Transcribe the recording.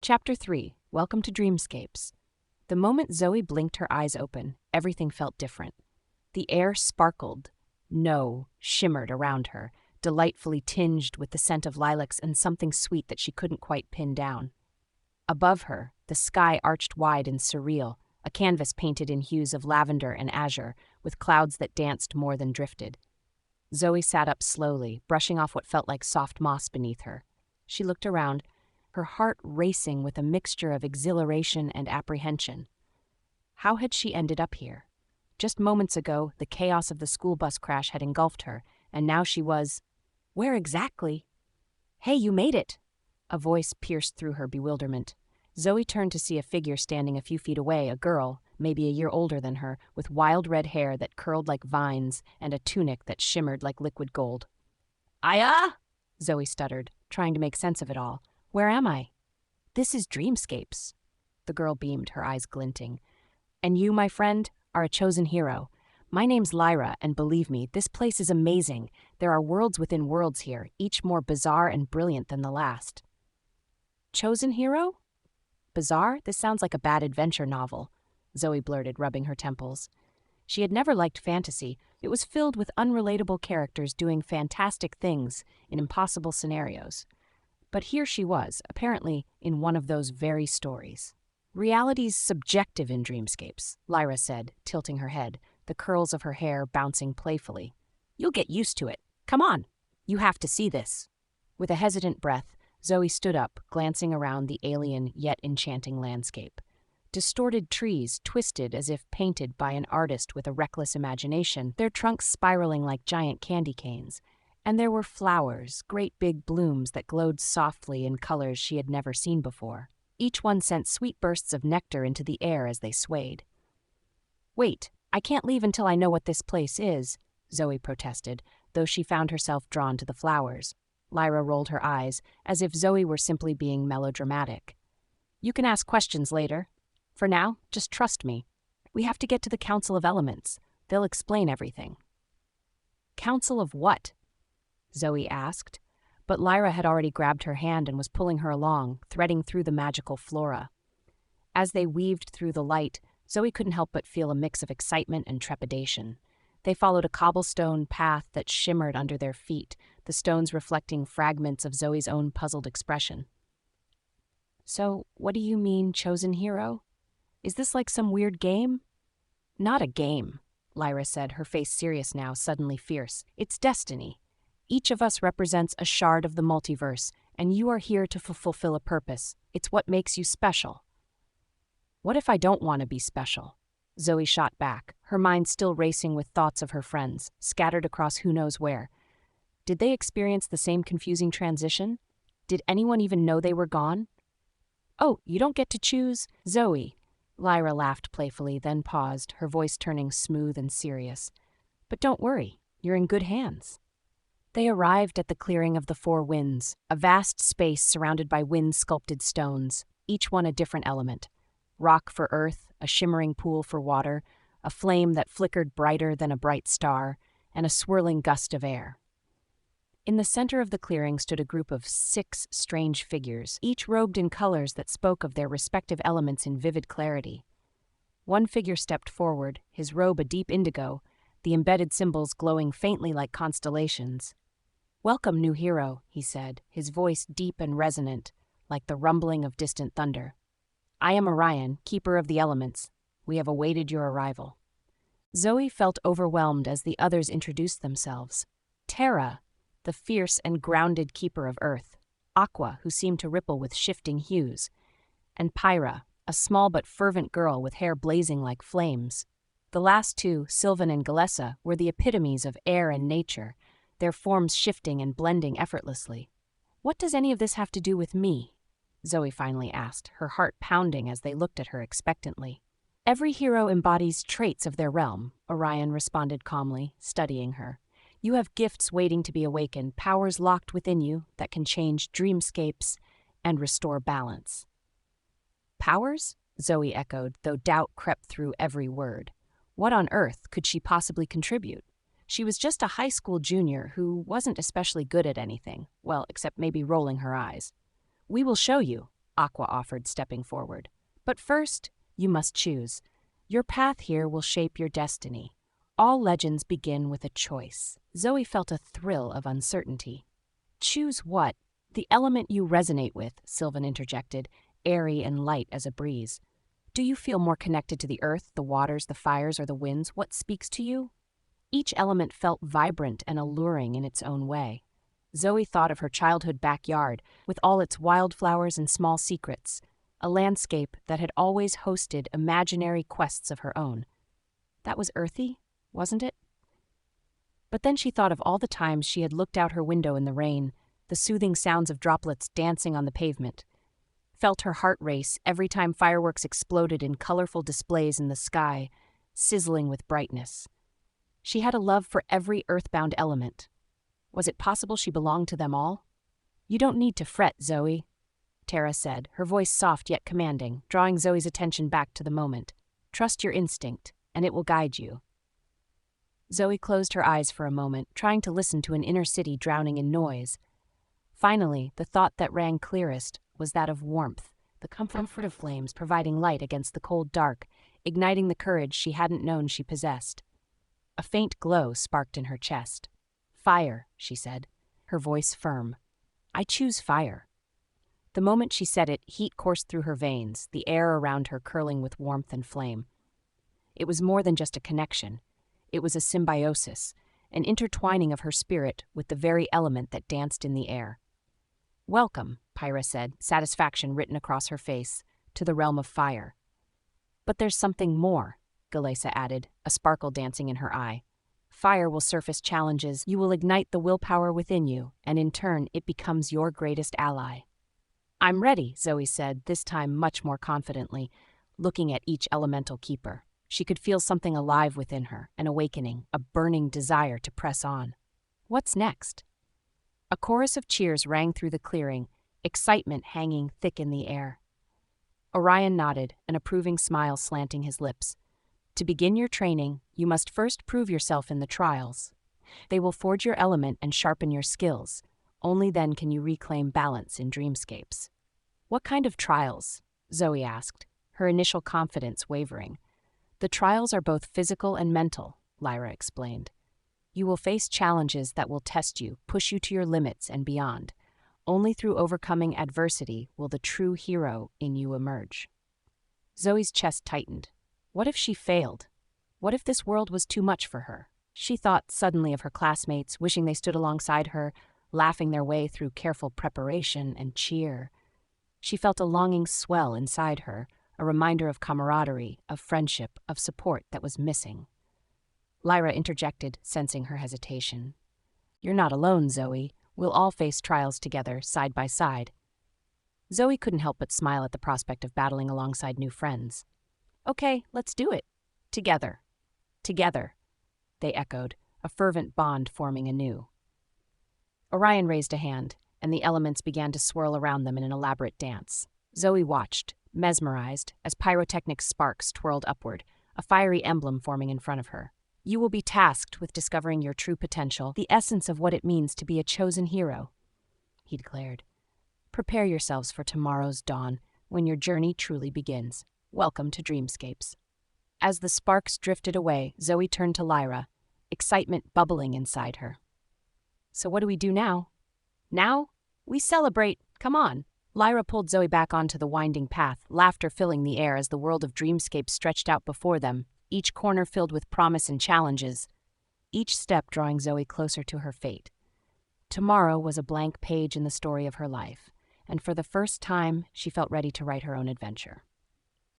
Chapter 3. Welcome to Dreamscapes. The moment Zoe blinked her eyes open, everything felt different. The air sparkled, shimmered around her, delightfully tinged with the scent of lilacs and something sweet that she couldn't quite pin down. Above her, the sky arched wide and surreal, a canvas painted in hues of lavender and azure, with clouds that danced more than drifted. Zoe sat up slowly, brushing off what felt like soft moss beneath her. She looked around, her heart racing with a mixture of exhilaration and apprehension. How had she ended up here? Just moments ago, the chaos of the school bus crash had engulfed her, and now she was... Where exactly? "Hey, you made it!" A voice pierced through her bewilderment. Zoe turned to see a figure standing a few feet away, a girl, maybe a year older than her, with wild red hair that curled like vines and a tunic that shimmered like liquid gold. "Aya?" Zoe stuttered, trying to make sense of it all. "Where am I?" "This is Dreamscapes." The girl beamed, her eyes glinting. "And you, my friend, are a chosen hero. My name's Lyra, and believe me, this place is amazing. There are worlds within worlds here, each more bizarre and brilliant than the last." "Chosen hero? Bizarre? This sounds like a bad adventure novel," Zoe blurted, rubbing her temples. She had never liked fantasy. It was filled with unrelatable characters doing fantastic things in impossible scenarios. But here she was, apparently in one of those very stories. "Reality's subjective in Dreamscapes," Lyra said, tilting her head, the curls of her hair bouncing playfully. "You'll get used to it. Come on. You have to see this." With a hesitant breath, Zoe stood up, glancing around the alien yet enchanting landscape. Distorted trees, twisted as if painted by an artist with a reckless imagination, their trunks spiraling like giant candy canes. And there were flowers, great big blooms that glowed softly in colors she had never seen before. Each one sent sweet bursts of nectar into the air as they swayed. "Wait, I can't leave until I know what this place is," Zoe protested, though she found herself drawn to the flowers. Lyra rolled her eyes, as if Zoe were simply being melodramatic. "You can ask questions later. For now, just trust me. We have to get to the Council of Elements. They'll explain everything." "Council of what?" Zoe asked, but Lyra had already grabbed her hand and was pulling her along, threading through the magical flora. As they weaved through the light, Zoe couldn't help but feel a mix of excitement and trepidation. They followed a cobblestone path that shimmered under their feet, the stones reflecting fragments of Zoe's own puzzled expression. "So, what do you mean, chosen hero? Is this like some weird game?" "Not a game," Lyra said, her face serious now, suddenly fierce. "It's destiny. Each of us represents a shard of the multiverse, and you are here to fulfill a purpose. It's what makes you special." "What if I don't want to be special?" Zoe shot back, her mind still racing with thoughts of her friends, scattered across who knows where. Did they experience the same confusing transition? Did anyone even know they were gone? "Oh, you don't get to choose, Zoe." Lyra laughed playfully, then paused, her voice turning smooth and serious. "But don't worry, you're in good hands." They arrived at the clearing of the Four Winds, a vast space surrounded by wind-sculpted stones, each one a different element. Rock for earth, a shimmering pool for water, a flame that flickered brighter than a bright star, and a swirling gust of air. In the center of the clearing stood a group of 6 strange figures, each robed in colors that spoke of their respective elements in vivid clarity. One figure stepped forward, his robe a deep indigo, the embedded symbols glowing faintly like constellations. "Welcome, new hero," he said, his voice deep and resonant, like the rumbling of distant thunder. "I am Orion, keeper of the elements. We have awaited your arrival." Zoe felt overwhelmed as the others introduced themselves. Terra, the fierce and grounded keeper of Earth, Aqua, who seemed to ripple with shifting hues, and Pyra, a small but fervent girl with hair blazing like flames. The last two, Sylvan and Galessa, were the epitomes of air and nature, their forms shifting and blending effortlessly. "What does any of this have to do with me?" Zoe finally asked, her heart pounding as they looked at her expectantly. "Every hero embodies traits of their realm," Orion responded calmly, studying her. "You have gifts waiting to be awakened, powers locked within you that can change dreamscapes and restore balance." "Powers?" Zoe echoed, though doubt crept through every word. What on earth could she possibly contribute? She was just a high school junior who wasn't especially good at anything, well, except maybe rolling her eyes. "We will show you," Aqua offered, stepping forward. But first, you must choose. Your path here will shape your destiny. All legends begin with a choice. Zoe felt a thrill of uncertainty. Choose what? The element you resonate with, Sylvan interjected, airy and light as a breeze. Do you feel more connected to the earth, the waters, the fires, or the winds? What speaks to you? Each element felt vibrant and alluring in its own way. Zoe thought of her childhood backyard, with all its wildflowers and small secrets, a landscape that had always hosted imaginary quests of her own. That was earthy, wasn't it? But then she thought of all the times she had looked out her window in the rain, the soothing sounds of droplets dancing on the pavement, felt her heart race every time fireworks exploded in colorful displays in the sky, sizzling with brightness. She had a love for every earthbound element. Was it possible she belonged to them all? You don't need to fret, Zoe, Tara said, her voice soft yet commanding, drawing Zoe's attention back to the moment. Trust your instinct, and it will guide you. Zoe closed her eyes for a moment, trying to listen to an inner city drowning in noise. Finally, the thought that rang clearest was that of warmth, the comfort of flames providing light against the cold dark, igniting the courage she hadn't known she possessed. A faint glow sparked in her chest. Fire, she said, her voice firm. I choose fire. The moment she said it, heat coursed through her veins, the air around her curling with warmth and flame. It was more than just a connection. It was a symbiosis, an intertwining of her spirit with the very element that danced in the air. Welcome, Pyra said, satisfaction written across her face, to the realm of fire. But there's something more, Galesa added, a sparkle dancing in her eye. Fire will surface challenges, you will ignite the willpower within you, and in turn it becomes your greatest ally. I'm ready, Zoe said, this time much more confidently, looking at each elemental keeper. She could feel something alive within her, an awakening, a burning desire to press on. What's next? A chorus of cheers rang through the clearing, excitement hanging thick in the air. Orion nodded, an approving smile slanting his lips. To begin your training, you must first prove yourself in the trials. They will forge your element and sharpen your skills. Only then can you reclaim balance in Dreamscapes. What kind of trials? Zoe asked, her initial confidence wavering. The trials are both physical and mental, Lyra explained. You will face challenges that will test you, push you to your limits and beyond. Only through overcoming adversity will the true hero in you emerge. Zoe's chest tightened. What if she failed? What if this world was too much for her? She thought suddenly of her classmates, wishing they stood alongside her, laughing their way through careful preparation and cheer. She felt a longing swell inside her, a reminder of camaraderie, of friendship, of support that was missing. Lyra interjected, sensing her hesitation. You're not alone, Zoe. We'll all face trials together, side by side. Zoe couldn't help but smile at the prospect of battling alongside new friends. Okay, let's do it. Together. Together, they echoed, a fervent bond forming anew. Orion raised a hand, and the elements began to swirl around them in an elaborate dance. Zoe watched, mesmerized, as pyrotechnic sparks twirled upward, a fiery emblem forming in front of her. You will be tasked with discovering your true potential, the essence of what it means to be a chosen hero, he declared. Prepare yourselves for tomorrow's dawn, when your journey truly begins. Welcome to Dreamscapes. As the sparks drifted away, Zoe turned to Lyra, excitement bubbling inside her. So what do we do now? Now? We celebrate. Come on. Lyra pulled Zoe back onto the winding path, laughter filling the air as the world of Dreamscapes stretched out before them, each corner filled with promise and challenges, each step drawing Zoe closer to her fate. Tomorrow was a blank page in the story of her life, and for the first time, she felt ready to write her own adventure.